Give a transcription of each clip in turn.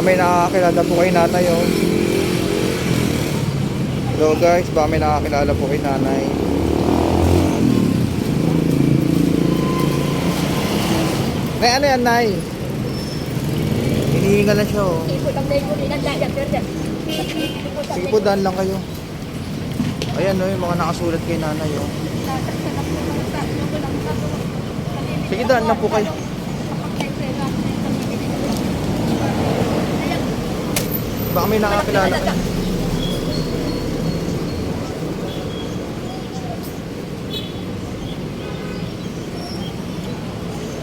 may nakakilala po kay nanay, oh. Hello guys, baka may nakakilala po kay nanay. Nay, ano yan, nay? Hinihinga na siya, oh. Sige po, daan lang kayo. Ayan, oh, yung mga nakasulat kay nanay, oh. Sige, daan lang po kayo. Baka may nakakilala kayo.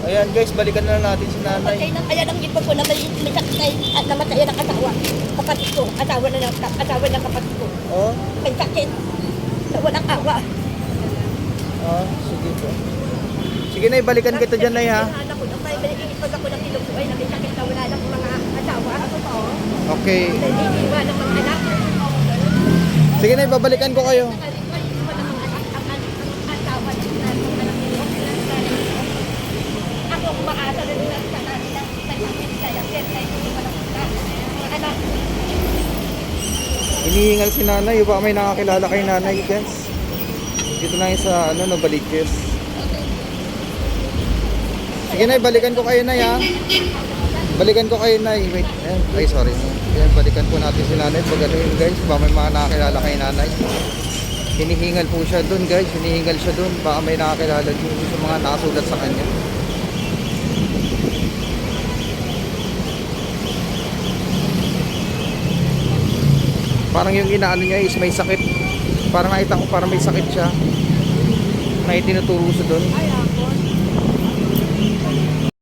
Ayan guys, balikan na natin si nanay. Ayan ang ipon ko na may sakit ay namatay ng asawa. Kapatid ko, asawa ng kapatid ko. Oh? May sakit. Na walang awa. Oh, sige po. Sige na, balikan kita dyan, nay, ha? Anak ko, may ipon ako ng pinubuhay na may sakit na wala ng mga asawa. Okay. Naiiwan ng mga anak. Sige na, babalikan ko kayo. Hinihingal si nanay, baka may nakakilala kay nanay, guys. Dito na yung sa, ano, Balikis. Sige na, balikan ko kayo, nay, ha? Balikan ko kayo, nay. Wait, ayan. Ay, sorry. Ayan, balikan po natin si nanay. Pag ano yun, guys, baka may mga nakakilala kay nanay. Hinihingal po siya dun, guys. Hinihingal siya dun. Baka may nakakilala dun sa mga nakasulat sa kanya. Parang yung inaano niya is may sakit. Parang nakita ko parang may sakit siya. Na itinuturo sa dun.